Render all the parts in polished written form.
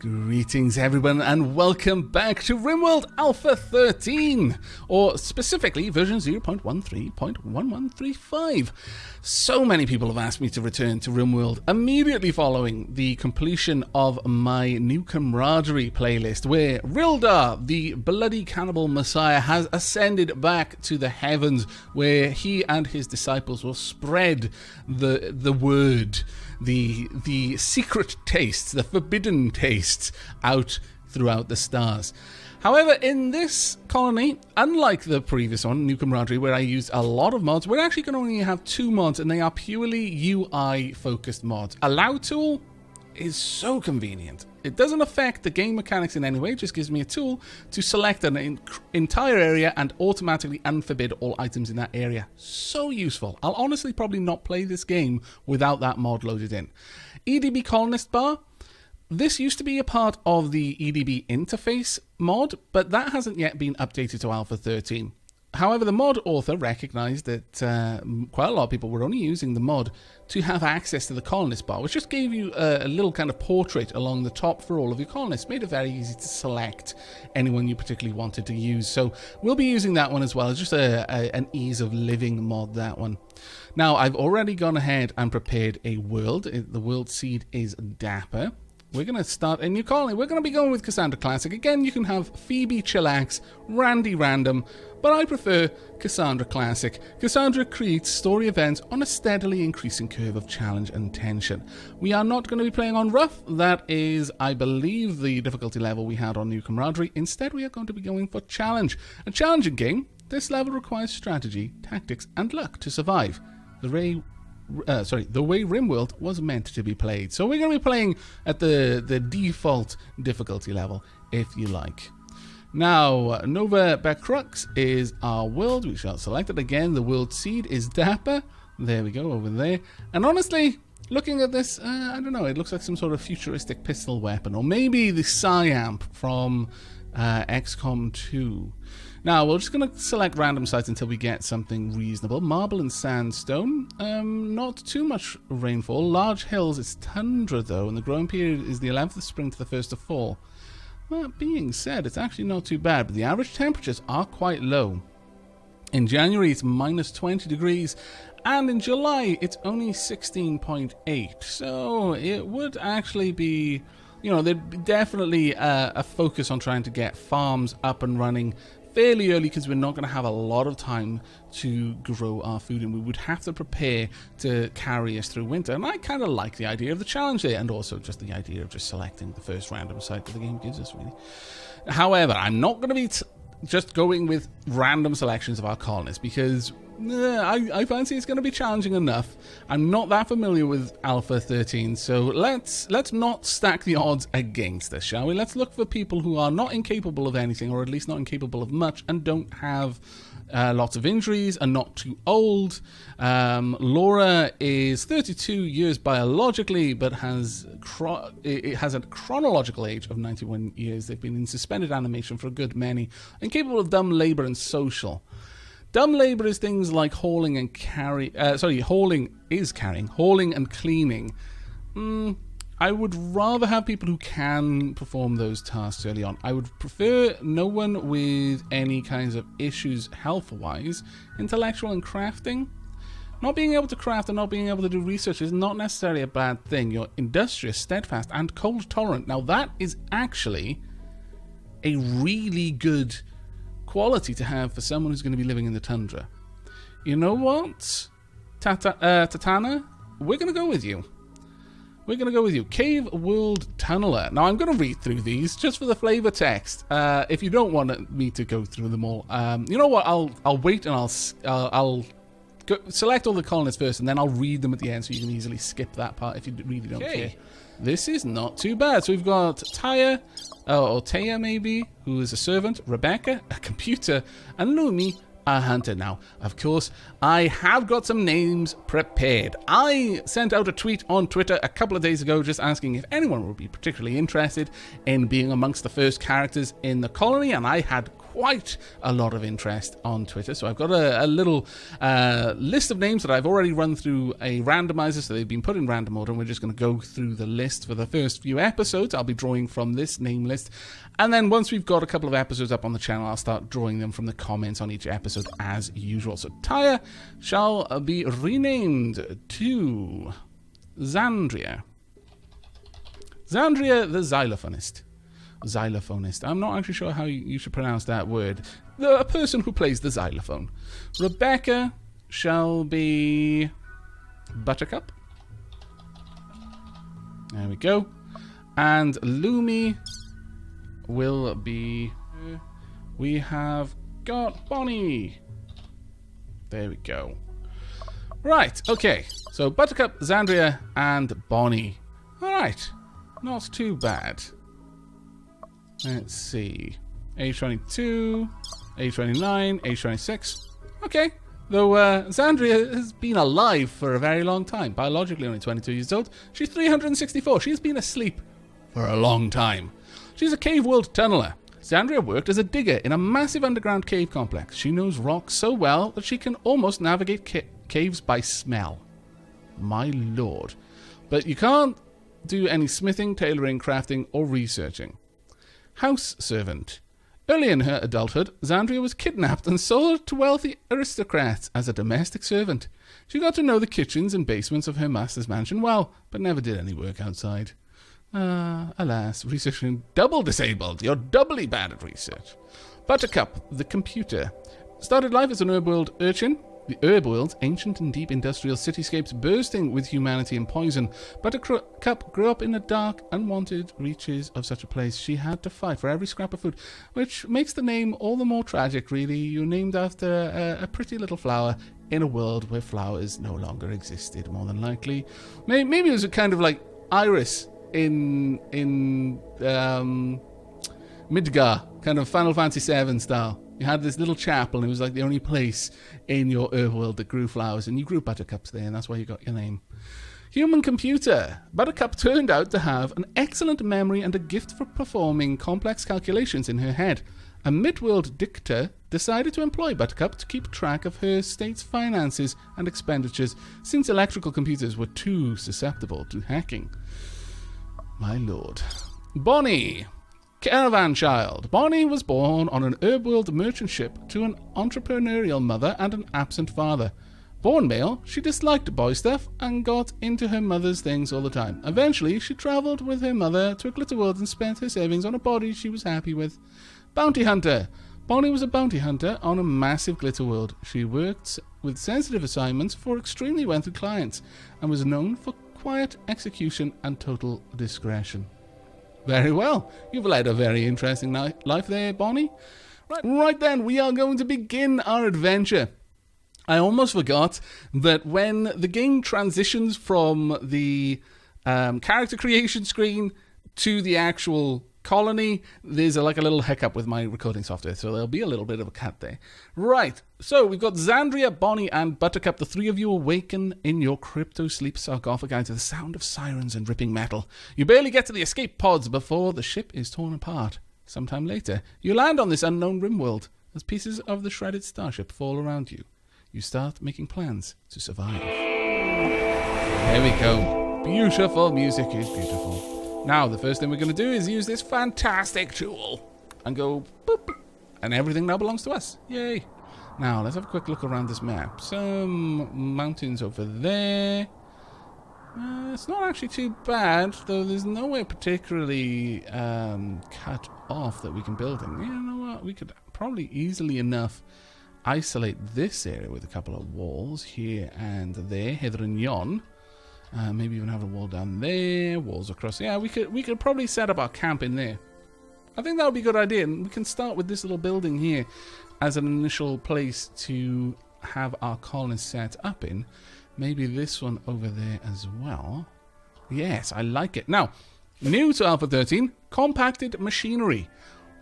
Greetings everyone and welcome back to Rimworld Alpha 13, or specifically version 0.13.1135. So many people have asked me to return to Rimworld immediately following the completion of my New Camaraderie playlist, where Rildar, the bloody cannibal messiah, has ascended back to the heavens, where he and his disciples will spread the word, the secret taste, the forbidden taste out throughout the stars. However, in this colony, unlike the previous one, New Camaraderie, where I used a lot of mods, we're actually going to only have 2 mods, and they are purely UI-focused mods. Allow tool is so convenient. It doesn't affect the game mechanics in any way, it just gives me a tool to select an entire area and automatically unforbid all items in that area. So useful. I'll honestly probably not play this game without that mod loaded in. EDB Colonist bar. This used to be a part of the EDB interface mod, but that hasn't yet been updated to Alpha 13. However, the mod author recognized that quite a lot of people were only using the mod to have access to the colonist bar, which just gave you a little kind of portrait along the top for all of your colonists. Made it very easy to select anyone you particularly wanted to use. So we'll be using that one as well. It's just an ease of living mod, that one. Now, I've already gone ahead and prepared a world. The world seed is Dapper. We're going to start a new colony. We're going to be going with Cassandra Classic. Again, you can have Phoebe Chillax, Randy Random, but I prefer Cassandra Classic. Cassandra creates story events on a steadily increasing curve of challenge and tension. We are not going to be playing on Rough. That is, I believe, the difficulty level we had on New Camaraderie. Instead, we are going to be going for Challenge. A challenging game. This level requires strategy, tactics, and luck to survive. The way Rimworld was meant to be played. So we're going to be playing at the default difficulty level, if you like. Now, Nova Backrux is our world. We shall select it again. The world seed is Dapper. There we go, over there. And honestly, looking at this, I don't know, it looks like some sort of futuristic pistol weapon, or maybe the Psyamp from XCOM 2. Now, we're just going to select random sites until we get something reasonable. Marble and sandstone. Not too much rainfall. Large hills, it's tundra though, and the growing period is the 11th of spring to the 1st of fall. That being said, it's actually not too bad, but the average temperatures are quite low. In January, it's minus 20 degrees, and in July, it's only 16.8. So it would actually be, you know, there'd be definitely a focus on trying to get farms up and running fairly early, because we're not going to have a lot of time to grow our food, and we would have to prepare to carry us through winter. And I kind of like the idea of the challenge there, and also just the idea of just selecting the first random site that the game gives us, really. However, I'm not going to be just going with random selections of our colonists, because I fancy it's going to be challenging enough. I'm not that familiar with Alpha 13, so let's not stack the odds against us, shall we? Let's look for people who are not incapable of anything, or at least not incapable of much, and don't have lots of injuries, and not too old. Laura is 32 years biologically, but has a chronological age of 91 years. They've been in suspended animation for a good many, and capable of dumb labor and social. Dumb labor is things like hauling and hauling and cleaning. I would rather have people who can perform those tasks early on. I would prefer no one with any kinds of issues health-wise. Intellectual and crafting. Not being able to craft and not being able to do research is not necessarily a bad thing. You're industrious, steadfast, and cold tolerant. Now that is actually a really good quality to have for someone who's going to be living in the tundra. You know what, Tatana? We're going to go with you. We're going to go with you. Cave World Tunneler. Now, I'm going to read through these just for the flavor text. If you don't want me to go through them all, you know what? I'll wait and I'll select all the colonists first, and then I'll read them at the end, so you can easily skip that part if you really don't care. This is not too bad. So we've got Taya, or Taya maybe, who is a servant, Rebecca, a computer, and Lumi, a hunter. Now, of course, I have got some names prepared. I sent out a tweet on Twitter a couple of days ago just asking if anyone would be particularly interested in being amongst the first characters in the colony, and I had quite a lot of interest on Twitter. So I've got a little list of names that I've already run through a randomizer, so they've been put in random order, and we're just going to go through the list for the first few episodes. I'll be drawing from this name list, and then once we've got a couple of episodes up on the channel, I'll start drawing them from the comments on each episode as usual. So Tyre shall be renamed to Xandria. Xandria the Xylophonist. Xylophonist. I'm not actually sure how you should pronounce that word. A person who plays the xylophone. Rebecca shall be Buttercup. There we go. And Lumi will be... We have got Bonnie. There we go. Right, okay. So Buttercup, Xandria, and Bonnie. Alright. Not too bad. Let's see. Age 22, age 29, age 26. Okay. Though Xandria has been alive for a very long time. Biologically only 22 years old. She's 364. She's been asleep for a long time. She's a cave world tunneler. Xandria worked as a digger in a massive underground cave complex. She knows rocks so well that she can almost navigate caves by smell. My lord. But you can't do any smithing, tailoring, crafting, or researching. House servant. Early in her adulthood, Xandria was kidnapped and sold to wealthy aristocrats as a domestic servant. She got to know the kitchens and basements of her master's mansion well, but never did any work outside. Alas, researching double disabled. You're doubly bad at research. Buttercup, the computer. Started life as an herb-world urchin. The Herb-world's ancient and deep industrial cityscapes bursting with humanity and poison. Buttercup grew up in the dark, unwanted reaches of such a place. She had to fight for every scrap of food, which makes the name all the more tragic, really. You're named after a pretty little flower in a world where flowers no longer existed, more than likely. Maybe it was a kind of like Iris in Midgar, kind of Final Fantasy VII style. You had this little chapel, and it was like the only place in your herb world that grew flowers, and you grew buttercups there, and that's why you got your name. Human computer. Buttercup turned out to have an excellent memory and a gift for performing complex calculations in her head. A mid-world dictator decided to employ Buttercup to keep track of her state's finances and expenditures, since electrical computers were too susceptible to hacking. My lord. Bonnie. Caravan child. Bonnie was born on an herb-world merchant ship to an entrepreneurial mother and an absent father. Born male, she disliked boy stuff and got into her mother's things all the time. Eventually, she travelled with her mother to a glitter world and spent her savings on a body she was happy with. Bounty hunter. Bonnie was a bounty hunter on a massive glitter world. She worked with sensitive assignments for extremely wealthy clients and was known for quiet execution and total discretion. Very well. You've led a very interesting life there, Bonnie. Right then, we are going to begin our adventure. I almost forgot that when the game transitions from the character creation screen to the actual colony, there's like a little hiccup with my recording software, so there'll be a little bit of a cut there. Right, so we've got Xandria, Bonnie, and Buttercup. The three of you awaken in your crypto-sleep sarcophagi to the sound of sirens and ripping metal. You barely get to the escape pods before the ship is torn apart. Sometime later, you land on this unknown Rimworld as pieces of the shredded starship fall around you. You start making plans to survive. There we go. Beautiful music is beautiful. Now, the first thing we're going to do is use this fantastic tool and go boop, and everything now belongs to us. Yay. Now, let's have a quick look around this map. Some mountains over there. It's not actually too bad, though there's nowhere particularly cut off that we can build in. You know what? We could probably easily enough isolate this area with a couple of walls here and there, hither and yon. Maybe even have a wall down there, walls across. Yeah, we could probably set up our camp in there. I think that would be a good idea. And we can start with this little building here as an initial place to have our colonists set up in. Maybe this one over there as well. Yes, I like it. Now, new to Alpha 13, compacted machinery.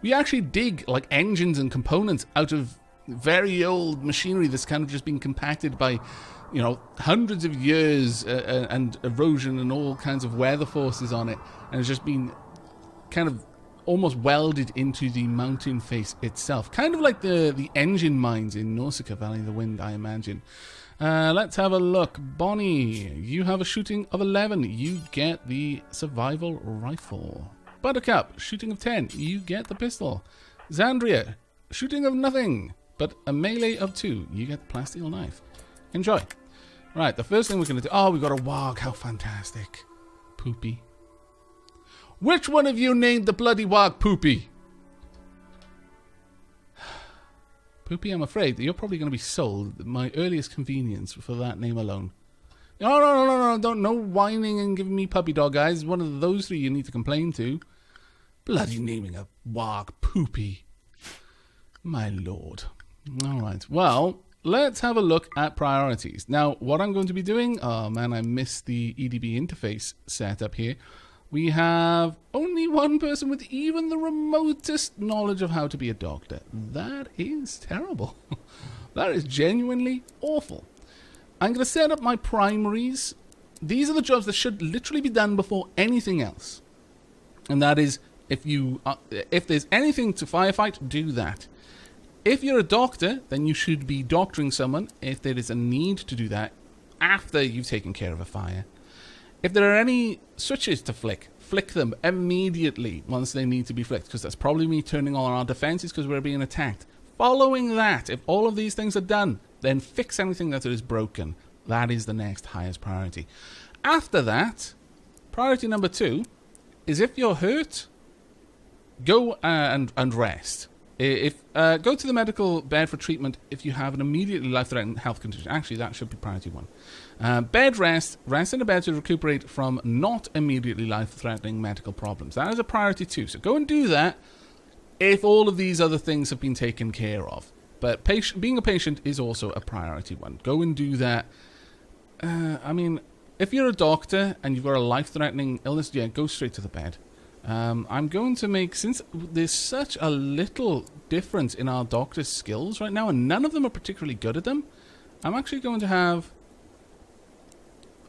We actually dig like engines and components out of very old machinery that's kind of just been compacted by, you know, hundreds of years and erosion and all kinds of weather forces on it, and it's just been kind of almost welded into the mountain face itself. Kind of like the engine mines in Nausicaa Valley of the Wind, I imagine. Let's have a look. Bonnie, you have a shooting of 11. You get the survival rifle. Buttercup, shooting of 10. You get the pistol. Xandria, shooting of nothing, but a melee of 2. You get the plasteel knife. Enjoy. Right, the first thing we're going to do... Oh, we've got a warg. How fantastic. Poopy. Which one of you named the bloody warg Poopy? Poopy, I'm afraid that you're probably going to be sold at my earliest convenience for that name alone. No, don't, no whining and giving me puppy dog, guys. One of those 3 you need to complain to. Bloody naming a warg Poopy. My lord. Alright, well, let's have a look at priorities. Now, what I'm going to be doing... Oh man, I missed the EDB interface setup here. We have only one person with even the remotest knowledge of how to be a doctor. That is terrible. That is genuinely awful. I'm going to set up my primaries. These are the jobs that should literally be done before anything else. And that is, if there's anything to firefight, do that. If you're a doctor, then you should be doctoring someone if there is a need to do that after you've taken care of a fire. If there are any switches to flick them immediately once they need to be flicked, because that's probably me turning on our defenses because we're being attacked. Following that, if all of these things are done, then fix anything that is broken. That is the next highest priority. After that, priority number 2 is if you're hurt, go and rest. Go to the medical bed for treatment if you have an immediately life-threatening health condition. Actually, that should be priority 1. Bed rest in a bed to recuperate from not immediately life-threatening medical problems. That is a priority 2. So go and do that if all of these other things have been taken care of. But being a patient is also a priority 1. Go and do that. I mean, if you're a doctor and you've got a life-threatening illness, yeah, go straight to the bed. I'm going to make, since there's such a little difference in our doctor's skills right now, and none of them are particularly good at them, I'm actually going to have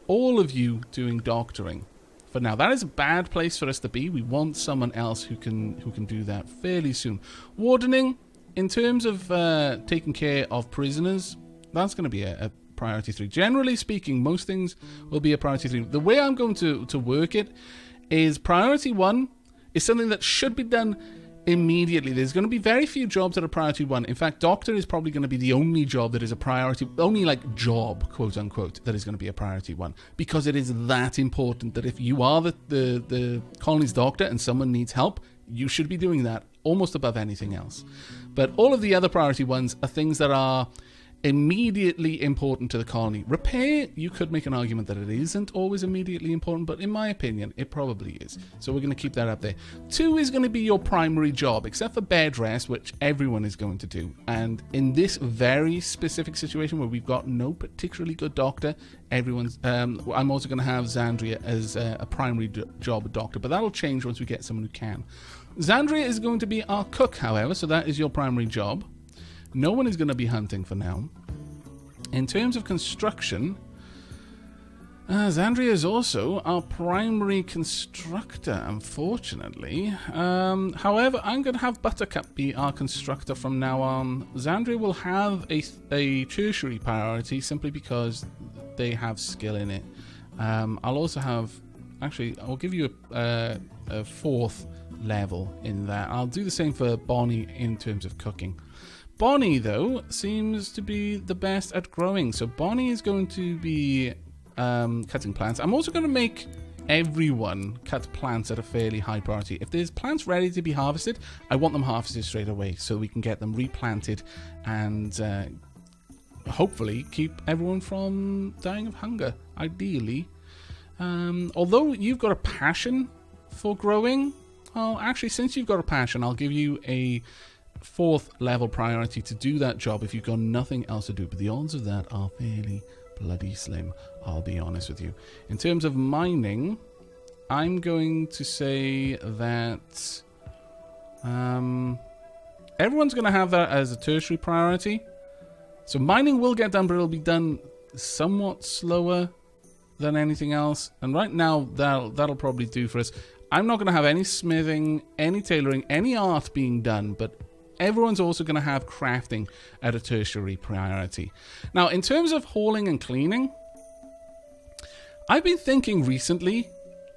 all of you doing doctoring for now. That is a bad place for us to be. We want someone else who can do that fairly soon. Wardening, in terms of taking care of prisoners, that's going to be a priority 3. Generally speaking, most things will be a priority 3. The way I'm going to work it is priority 1 is something that should be done immediately. There's going to be very few jobs that are priority 1. In fact, doctor is probably going to be the only job that is a priority, only like job, quote unquote, that is going to be a priority 1. Because it is that important that if you are the colony's doctor and someone needs help, you should be doing that almost above anything else. But all of the other priority 1s are things that are immediately important to the colony. Repair, you could make an argument that it isn't always immediately important, but in my opinion, it probably is. So we're going to keep that up there. 2 is going to be your primary job, except for bed rest, which everyone is going to do. And in this very specific situation where we've got no particularly good doctor, everyone's. I'm also going to have Xandria as a primary job doctor, but that'll change once we get someone who can. Xandria is going to be our cook, however, so that is your primary job. No one is going to be hunting for now. In terms of construction, Xandria is also our primary constructor, unfortunately. However, I'm going to have Buttercup be our constructor from now on. Xandria will have a tertiary priority simply because they have skill in it. I'll also have... Actually, I'll give you a 4th level in that. I'll do the same for Bonnie in terms of cooking. Bonnie, though, seems to be the best at growing. So Bonnie is going to be cutting plants. I'm also going to make everyone cut plants at a fairly high priority. If there's plants ready to be harvested, I want them harvested straight away so we can get them replanted and hopefully keep everyone from dying of hunger, ideally. Although you've got a passion for growing, well, actually, since you've got a passion, I'll give you a 4th level priority to do that job if you've got nothing else to do, but the odds of that are fairly bloody slim, I'll be honest with you. In terms of mining, I'm going to say that everyone's going to have that as a tertiary priority. So mining will get done, but it'll be done somewhat slower than anything else, and right now that'll probably do for us. I'm not going to have any smithing, any tailoring, any art being done, but everyone's also going to have crafting at a tertiary priority. Now, in terms of hauling and cleaning, I've been thinking recently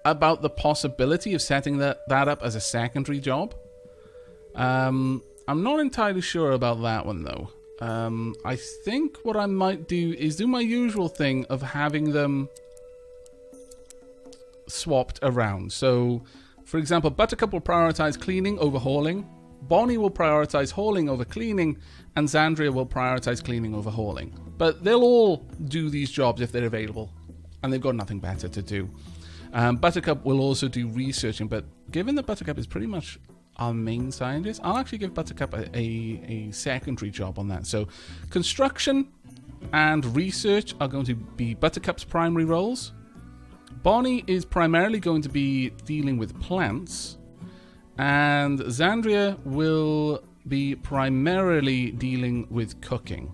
about the possibility of setting that up as a secondary job. I'm not entirely sure about that one, though. I think what I might do is do my usual thing of having them swapped around. So, for example, Buttercup will prioritize cleaning over hauling, Bonnie will prioritize hauling over cleaning, and Xandria will prioritize cleaning over hauling. But they'll all do these jobs if they're available, and they've got nothing better to do. Buttercup will also do researching, but given that Buttercup is pretty much our main scientist, I'll actually give Buttercup a secondary job on that. So construction and research are going to be Buttercup's primary roles. Bonnie is primarily going to be dealing with plants, and Xandria will be primarily dealing with cooking,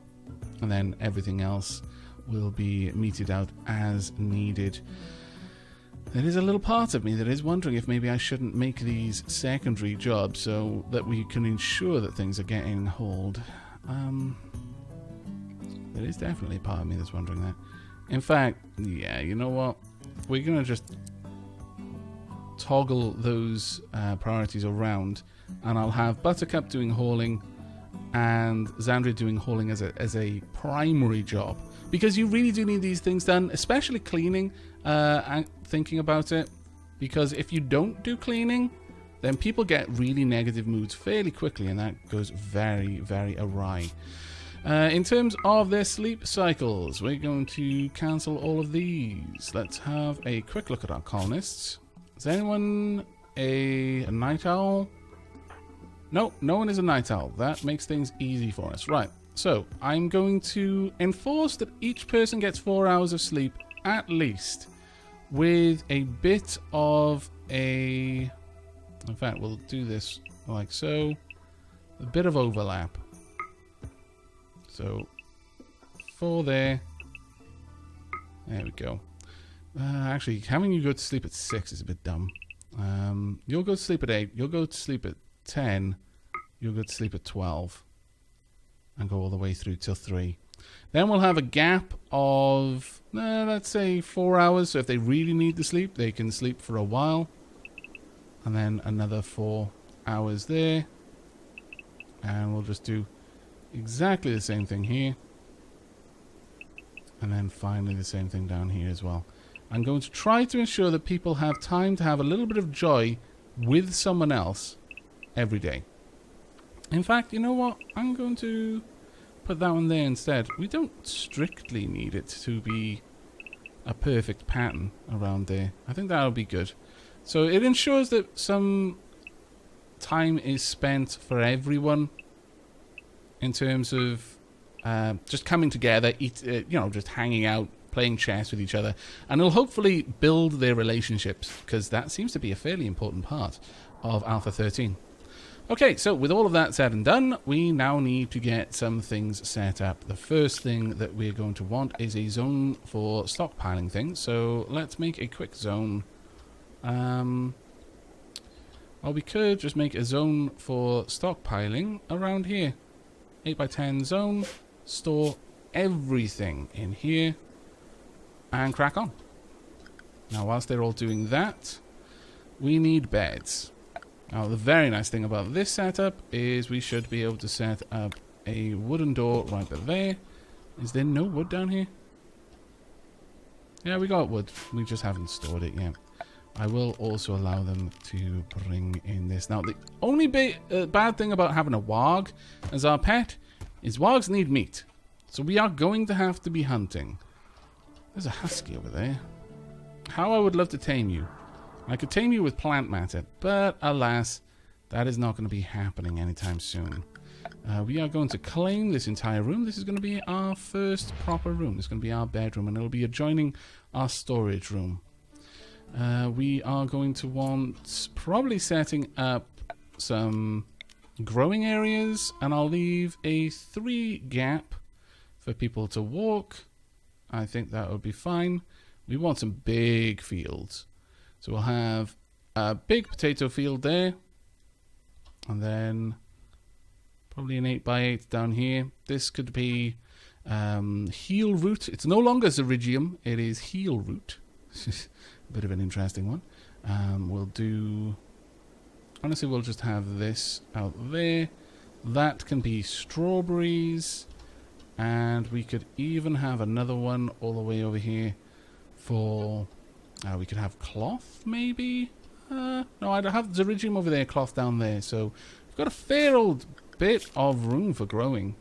and then everything else will be meted out as needed. There is a little part of me that is wondering if maybe I shouldn't make these secondary jobs so that we can ensure that things are getting hauled. There is definitely a part of me that's wondering that. In fact, yeah, you know what? We're going to just toggle those priorities around, and I'll have Buttercup doing hauling and Xandria doing hauling as a primary job. Because you really do need these things done, especially cleaning, and thinking about it. Because if you don't do cleaning, then people get really negative moods fairly quickly, and that goes very, very awry. In terms of their sleep cycles, we're going to cancel all of these. Let's have a quick look at our colonists. Is anyone a night owl? No, no one is a night owl. That makes things easy for us. Right. So, I'm going to enforce that each person gets 4 hours of sleep, at least, with a bit of a... In fact, we'll do this like so. A bit of overlap. So, 4 there. There we go. Actually, having you go to sleep at 6 is a bit dumb. You'll go to sleep at 8. You'll go to sleep at 10. You'll go to sleep at 12. And go all the way through till 3. Then we'll have a gap of, let's say, 4 hours. So if they really need to sleep, they can sleep for a while. And then another 4 hours there. And we'll just do exactly the same thing here. And then finally the same thing down here as well. I'm going to try to ensure that people have time to have a little bit of joy with someone else every day. In fact, you know what? I'm going to put that one there instead. We don't strictly need it to be a perfect pattern around there. I think that'll be good. So it ensures that some time is spent for everyone in terms of just coming together, just hanging out, playing chess with each other, and it'll hopefully build their relationships, because that seems to be a fairly important part of Alpha 13. Okay, so with all of that said and done, we now need to get some things set up. The first thing that we're going to want is a zone for stockpiling things. So let's make a quick zone. Well, we could just make a zone for stockpiling around here. 8x10 zone. Store everything in here. And crack on. Now, whilst they're all doing that, we need beds. Now, the very nice thing about this setup is we should be able to set up a wooden door right there. Is there no wood down here? Yeah, we got wood. We just haven't stored it yet. I will also allow them to bring in this. Now, the only bad thing about having a warg as our pet is wargs need meat. So we are going to have to be hunting. There's a husky over there. How I would love to tame you. I could tame you with plant matter, but alas, that is not going to be happening anytime soon. We are going to claim this entire room. This is going to be our first proper room. This is going to be our bedroom, and it'll be adjoining our storage room. We are going to want probably setting up some growing areas, and I'll leave a 3 gap for people to walk. I think that would be fine. We want some big fields. So we'll have a big potato field there. And then probably an 8x8 down here. This could be heel root. It's no longer Zerigium. It is heel root. A bit of an interesting one. We'll do... Honestly, we'll just have this out there. That can be strawberries. And we could even have another one all the way over here for... we could have cloth, maybe? No, I'd have Zerigium over there, cloth down there. So we've got a fair old bit of room for growing.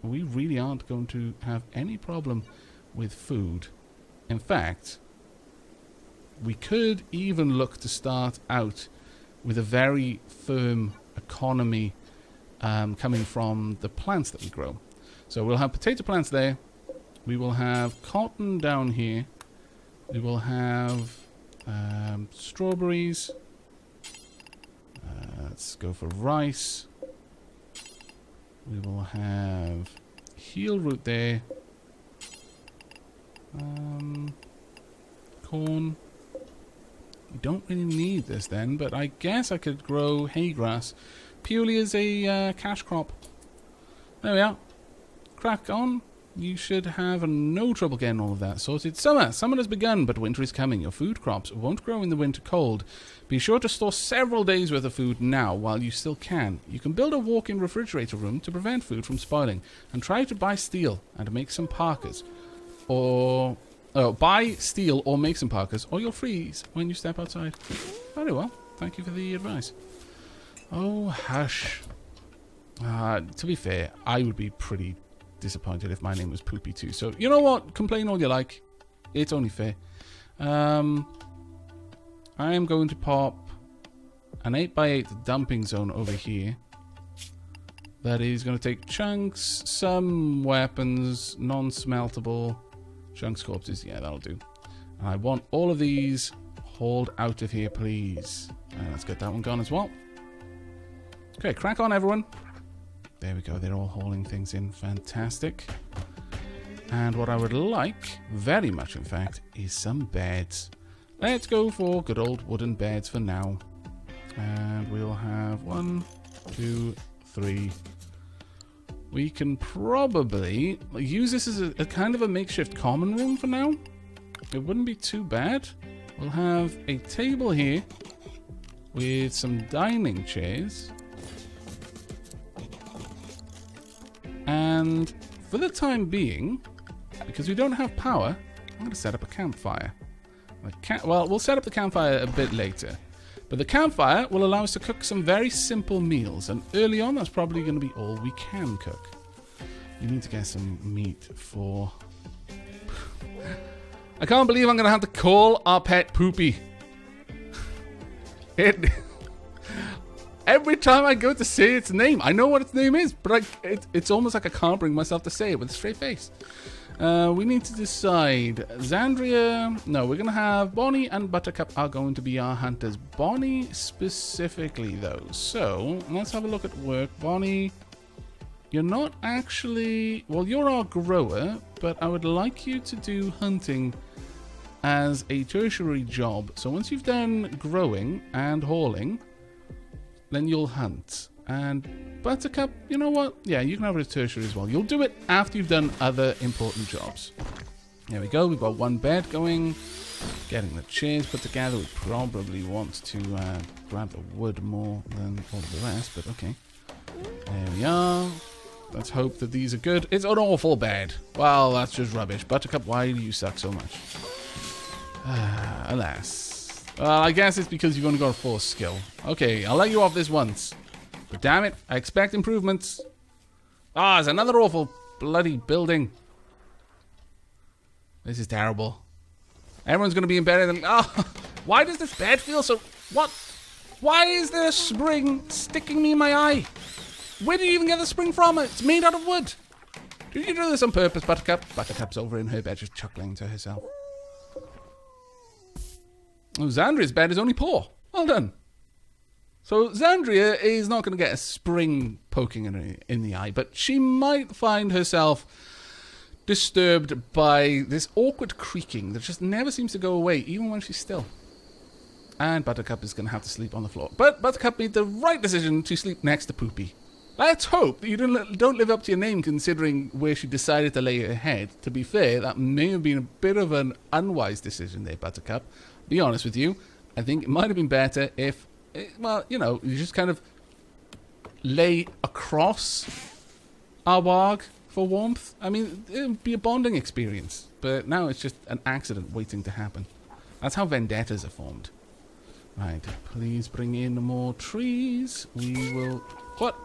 We really aren't going to have any problem with food. In fact, we could even look to start out with a very firm economy coming from the plants that we grow. So we'll have potato plants there. We will have cotton down here. We will have strawberries. Let's go for rice. We will have heel root there. Corn. We don't really need this then, but I guess I could grow hay grass purely as a cash crop. There we are. Crack on. You should have no trouble getting all of that sorted. Summer has begun, but winter is coming. Your food crops won't grow in the winter cold. Be sure to store several days worth of food now while you still can. You can build a walk-in refrigerator room to prevent food from spoiling, and try to buy steel and make some parkas. Or buy steel or make some parkas, or you'll freeze when you step outside. Very well. Thank you for the advice. Oh, hush. To be fair, I would be pretty disappointed if my name was Poopy too. So, you know what? Complain all you like. It's only fair. I am going to pop an 8x8 dumping zone over here. That is going to take chunks, some weapons, non-smeltable, chunks, corpses. Yeah, that'll do. And I want all of these hauled out of here, please. Let's get that one gone as well. Okay, crack on, everyone. There we go. They're all hauling things in. Fantastic. And what I would like, very much in fact, is some beds. Let's go for good old wooden beds for now. And we'll have 1, 2, 3. We can probably use this as a kind of a makeshift common room for now. It wouldn't be too bad. We'll have a table here with some dining chairs. And for the time being, because we don't have power, I'm going to set up a campfire. Well, we'll set up the campfire a bit later. But the campfire will allow us to cook some very simple meals. And early on, that's probably going to be all we can cook. We need to get some meat for... I can't believe I'm going to have to call our pet Poopy. Every time I go to say its name, I know what its name is, but it's almost like I can't bring myself to say it with a straight face. We need to decide. Xandria... No, we're going to have Bonnie and Buttercup are going to be our hunters. Bonnie specifically, though. So, let's have a look at work. Bonnie, you're not actually... Well, you're our grower, but I would like you to do hunting as a tertiary job. So once you've done growing and hauling, then you'll hunt. And Buttercup, you know what? Yeah, you can have it as tertiary as well. You'll do it after you've done other important jobs. There we go. We've got one bed going. Getting the chairs put together. We probably want to grab the wood more than all the rest, but okay. There we are. Let's hope that these are good. It's an awful bed. Well, that's just rubbish. Buttercup, why do you suck so much? Alas. Well, I guess it's because you've only got a 4 skill. Okay, I'll let you off this once. But damn it, I expect improvements. Ah, there's another awful bloody building. This is terrible. Everyone's going to be in bed and... Oh, why does this bed feel so... What? Why is there a spring sticking me in my eye? Where did you even get the spring from? It's made out of wood. Did you do this on purpose, Buttercup? Buttercup's over in her bed just chuckling to herself. Oh, Xandria's bed is only poor. Well done. So Xandria is not going to get a spring poking in the eye, but she might find herself disturbed by this awkward creaking that just never seems to go away, even when she's still. And Buttercup is going to have to sleep on the floor. But Buttercup made the right decision to sleep next to Poopy. Let's hope that you don't live up to your name, considering where she decided to lay her head. To be fair, that may have been a bit of an unwise decision there, Buttercup. Be honest with you. I think it might have been better if, well, you know, you just kind of lay across Aavak for warmth. I mean, it would be a bonding experience. But now it's just an accident waiting to happen. That's how vendettas are formed. Right, please bring in more trees. We will... What?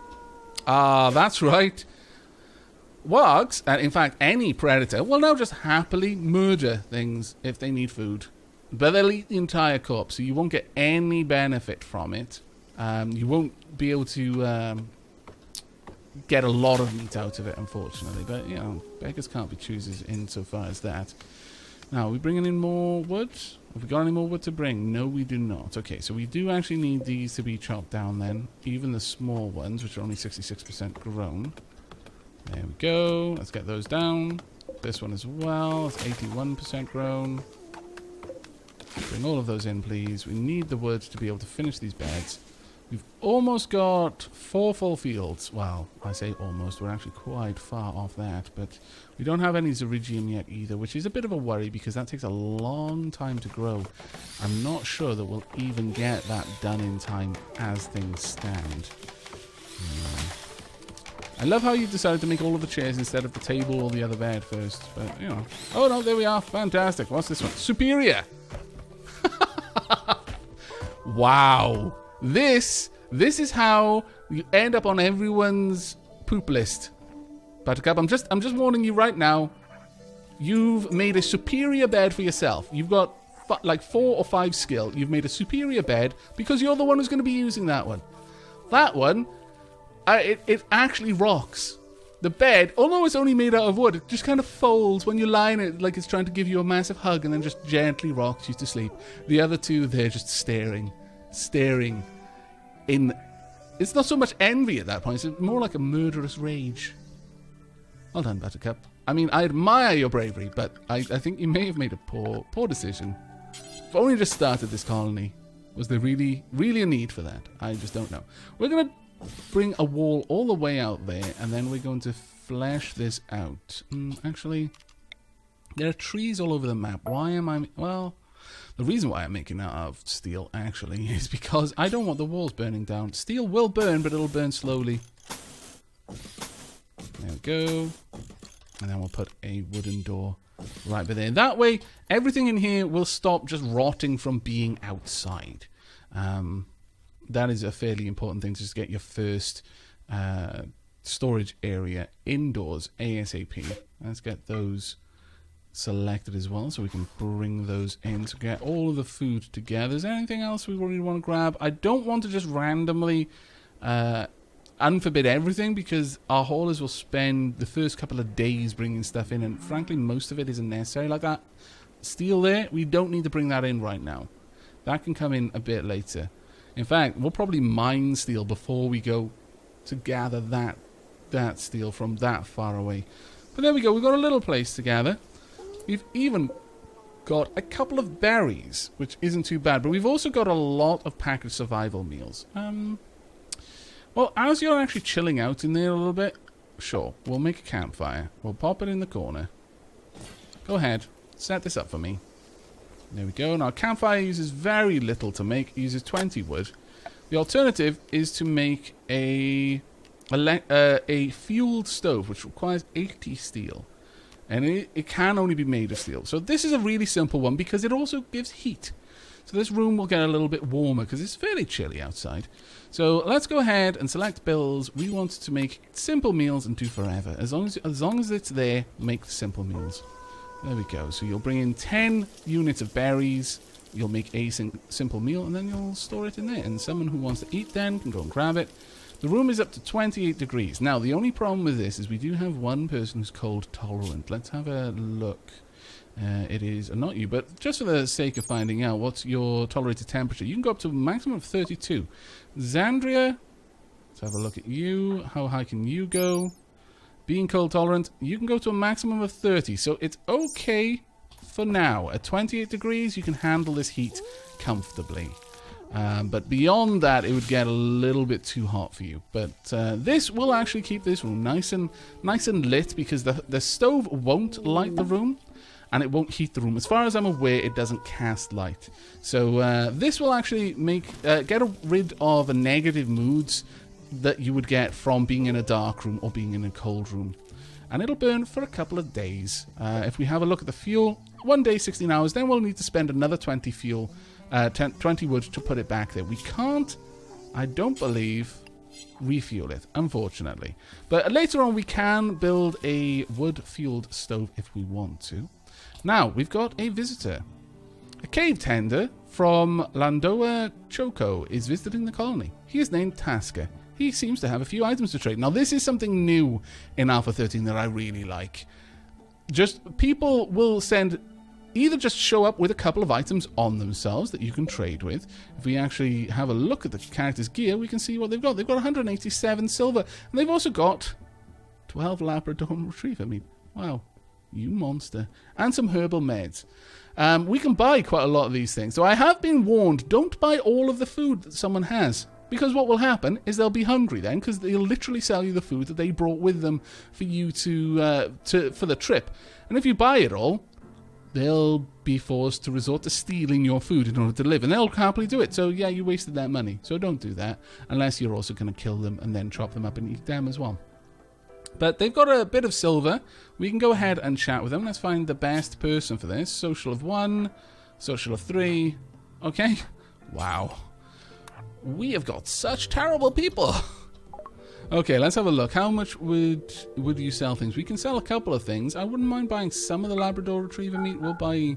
Ah, that's right. Wargs, and in fact any predator, will now just happily murder things if they need food. But they'll eat the entire corpse, so you won't get any benefit from it. You won't be able to get a lot of meat out of it, unfortunately. But, you know, beggars can't be choosers insofar as that. Now, are we bringing in more wood? Have we got any more wood to bring? No, we do not. Okay, so we do actually need these to be chopped down then. Even the small ones, which are only 66% grown. There we go. Let's get those down. This one as well. It's 81% grown. Bring all of those in, please. We need the wood to be able to finish these beds. We've almost got 4 full fields. Well, I say almost. We're actually quite far off that. But we don't have any Zerigium yet either, which is a bit of a worry because that takes a long time to grow. I'm not sure that we'll even get that done in time as things stand. I love how you decided to make all of the chairs instead of the table or the other bed first. But, you know. Oh, no, there we are. Fantastic. What's this one? Superior. Wow. This is how you end up on everyone's poop list. Buttercup, I'm just warning you right now. You've made a superior bed for yourself. You've got like 4 or 5 skill. You've made a superior bed because you're the one who's going to be using that one. That one, it actually rocks. The bed, although it's only made out of wood, it just kind of folds when you lie in it like it's trying to give you a massive hug and then just gently rocks you to sleep. The other two, they're just staring in... It's not so much envy at that point, it's more like a murderous rage. Well done, Buttercup. I mean, I admire your bravery, but I think you may have made a poor decision. I've only just started this colony. Was there really a need for that? I just don't know. We're going to bring a wall all the way out there, and then we're going to flesh this out. Actually, there are trees all over the map. Why am I... Well... The reason why I'm making that out of steel, actually, is because I don't want the walls burning down. Steel will burn, but it'll burn slowly. There we go. And then we'll put a wooden door right by there. That way, everything in here will stop just rotting from being outside. That is a fairly important thing to just get your first storage area indoors ASAP. Let's get those selected as well, so we can bring those in to get all of the food together. Is there anything else we really want to grab? I don't want to just randomly unforbid everything, because our haulers will spend the first couple of days bringing stuff in, and frankly most of it isn't necessary. Like that steel there, we don't need to bring that in right now. That can come in a bit later. In fact, we'll probably mine steel before we go to gather that steel from that far away. But there we go, we've got a little place to gather. We've even got a couple of berries, which isn't too bad. But we've also got a lot of packaged survival meals. Well, as you're actually chilling out in there a little bit, sure, we'll make a campfire. We'll pop it in the corner. Go ahead, set this up for me. There we go. Now, campfire uses very little to make. It uses 20 wood. The alternative is to make a fueled stove, which requires 80 steel. And it can only be made of steel. So this is a really simple one because it also gives heat. So this room will get a little bit warmer because it's fairly chilly outside. So let's go ahead and select bills. We want to make simple meals and do forever. As long as it's there, make the simple meals. There we go. So you'll bring in 10 units of berries. You'll make a simple meal and then you'll store it in there. And someone who wants to eat then can go and grab it. The room is up to 28 degrees. Now, the only problem with this is we do have one person who's cold tolerant. Let's have a look. It is not you, but just for the sake of finding out, what's your tolerated temperature? You can go up to a maximum of 32. Xandria, let's have a look at you. How high can you go? Being cold tolerant, you can go to a maximum of 30. So it's okay for now. At 28 degrees, you can handle this heat comfortably. But beyond that, it would get a little bit too hot for you. But this will actually keep this room nice and lit, because the stove won't light the room, and it won't heat the room. As far as I'm aware, it doesn't cast light. So this will actually get rid of the negative moods that you would get from being in a dark room or being in a cold room. And it'll burn for a couple of days. If we have a look at the fuel, 1 day, 16 hours, then we'll need to spend another 20 fuel. 20 wood to put it back there. We can't, I don't believe, refuel it, unfortunately. But later on we can build a wood-fueled stove if we want to. Now, we've got a visitor. A cave tender from Landoa Choco is visiting the colony. He is named Tasker. He seems to have a few items to trade. Now, this is something new in Alpha 13 that I really like. Just, people will either just show up with a couple of items on themselves that you can trade with. If we actually have a look at the character's gear, we can see what they've got. They've got 187 silver, and they've also got 12 Labrador Retriever meat. Wow, you monster. And some herbal meds. We can buy quite a lot of these things. So I have been warned, don't buy all of the food that someone has. Because what will happen is they'll be hungry then, because they'll literally sell you the food that they brought with them for you for the trip. And if you buy it all, they'll be forced to resort to stealing your food in order to live, and they'll happily do it. So yeah, you wasted that money. So don't do that, unless you're also going to kill them and then chop them up and eat them as well. But they've got a bit of silver. We can go ahead and chat with them. Let's find the best person for this. Social of 1, social of 3. Okay. Wow. We have got such terrible people. Okay, let's have a look. How much would you sell things? We can sell a couple of things. I wouldn't mind buying some of the Labrador Retriever meat. We'll buy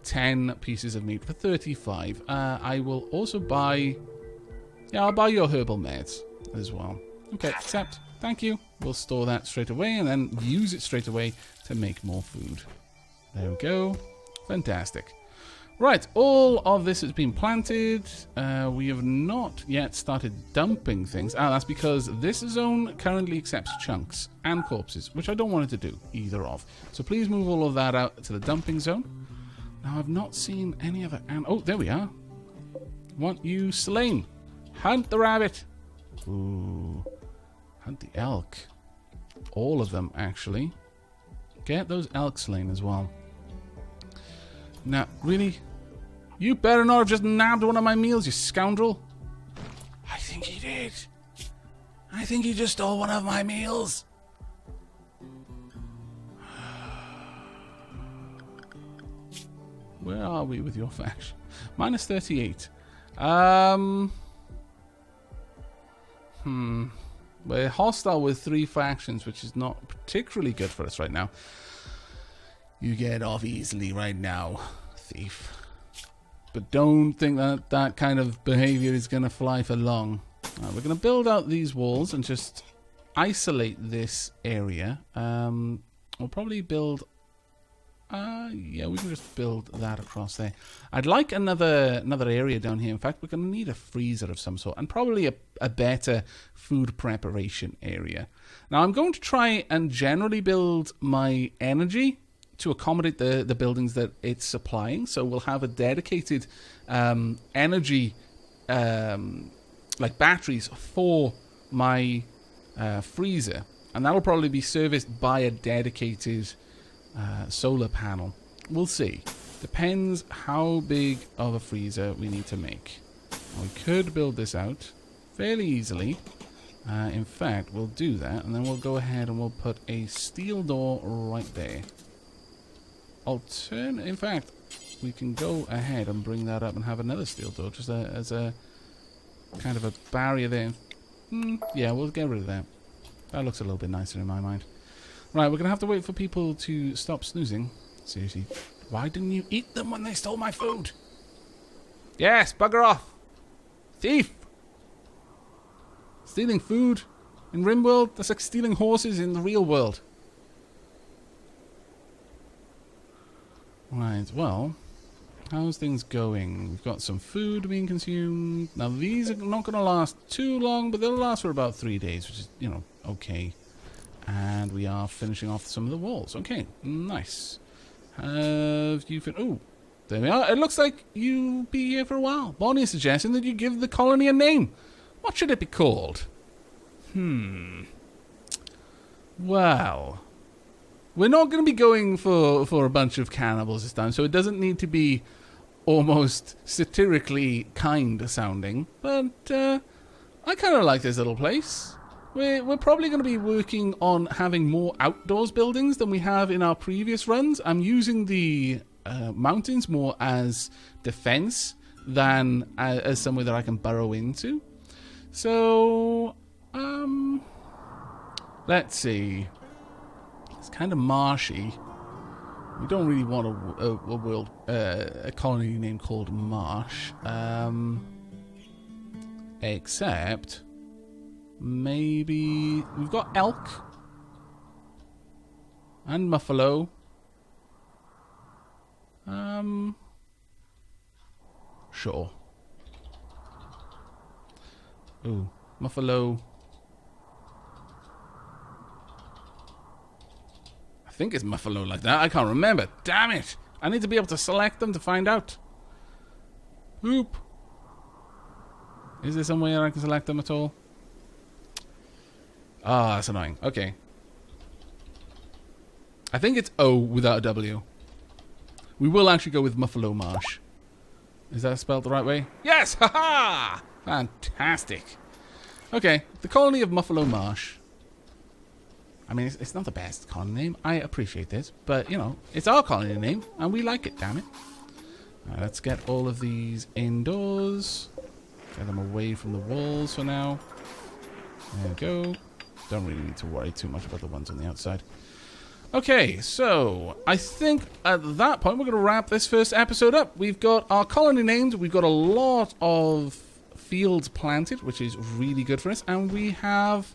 10 pieces of meat for 35. I will also buy... Yeah, I'll buy your herbal meds as well. Okay, accept. Thank you. We'll store that straight away and then use it straight away to make more food. There we go. Fantastic. Right, all of this has been planted. We have not yet started dumping things. That's because this zone currently accepts chunks and corpses, which I don't want it to do either of. So please move all of that out to the dumping zone. Now, I've not seen any other... Oh, there we are. Want you slain. Hunt the rabbit. Ooh. Hunt the elk. All of them, actually. Get those elk slain as well. Now, really? You better not have just nabbed one of my meals, you scoundrel. I think he did. I think he just stole one of my meals. Where are we with your faction? Minus 38. We're hostile with 3 factions, which is not particularly good for us right now. You get off easily right now, thief. But don't think that that kind of behavior is going to fly for long. We're going to build out these walls and just isolate this area. We'll probably build... yeah, we can just build that across there. I'd like another area down here. In fact, we're going to need a freezer of some sort and probably a better food preparation area. Now, I'm going to try and generally build my energy to accommodate the buildings that it's supplying. So we'll have a dedicated energy, like batteries for my freezer. And that'll probably be serviced by a dedicated solar panel. We'll see. Depends how big of a freezer we need to make. We could build this out fairly easily. In fact, we'll do that, and then we'll go ahead and we'll put a steel door right there. In fact, we can go ahead and bring that up and have another steel door, just as a kind of a barrier there. Yeah, we'll get rid of that. That looks a little bit nicer in my mind. Right, we're going to have to wait for people to stop snoozing. Seriously, why didn't you eat them when they stole my food? Yes, bugger off. Thief! Stealing food in Rimworld, that's like stealing horses in the real world. Right, well, how's things going? We've got some food being consumed. Now, these are not going to last too long, but they'll last for about 3 days, which is, you know, okay. And we are finishing off some of the walls. Okay, nice. Have you... Oh, there we are. It looks like you'll be here for a while. Bonnie is suggesting that you give the colony a name. What should it be called? Well, we're not going to be going for a bunch of cannibals this time, so it doesn't need to be almost satirically kind sounding, but I kind of like this little place. We're probably going to be working on having more outdoors buildings than we have in our previous runs. I'm using the mountains more as defense than as somewhere that I can burrow into. So, let's see. It's kind of marshy. We don't really want a colony name called Marsh. Except maybe we've got elk and buffalo. Sure. Ooh, buffalo. I think it's buffalo like that. I can't remember. Damn it! I need to be able to select them to find out. Oop. Is there some way I can select them at all? Ah, that's annoying. Okay. I think it's O without a W. We will actually go with Muffalo Marsh. Is that spelled the right way? Yes! Ha-ha! Fantastic. Okay, the colony of Muffalo Marsh. I mean, it's not the best colony name. I appreciate this. But, you know, it's our colony name, and we like it, damn it. Right, let's get all of these indoors. Get them away from the walls for now. There we go. Don't really need to worry too much about the ones on the outside. Okay, so I think at that point we're going to wrap this first episode up. We've got our colony named. We've got a lot of fields planted, which is really good for us. And we have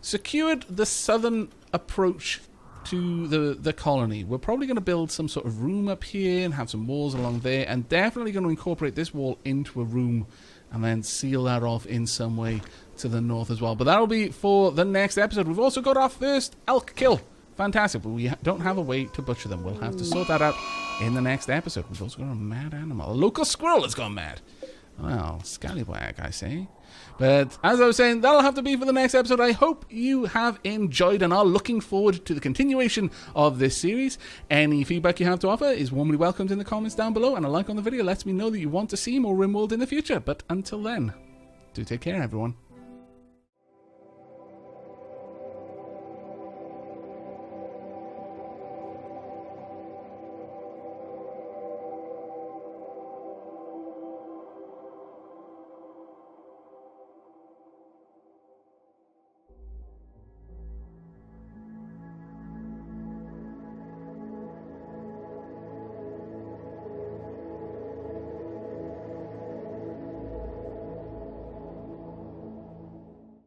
secured the southern approach to the colony. We're probably going to build some sort of room up here and have some walls along there. And definitely going to incorporate this wall into a room and then seal that off in some way to the north as well. But that'll be for the next episode. We've also got our first elk kill. Fantastic, but we don't have a way to butcher them. We'll have to sort that out in the next episode. We've also got a mad animal. A local squirrel has gone mad. Well, scallywag, I say. But as I was saying, that'll have to be for the next episode. I hope you have enjoyed and are looking forward to the continuation of this series. Any feedback you have to offer is warmly welcomed in the comments down below, and a like on the video lets me know that you want to see more Rimworld in the future. But until then, do take care, everyone.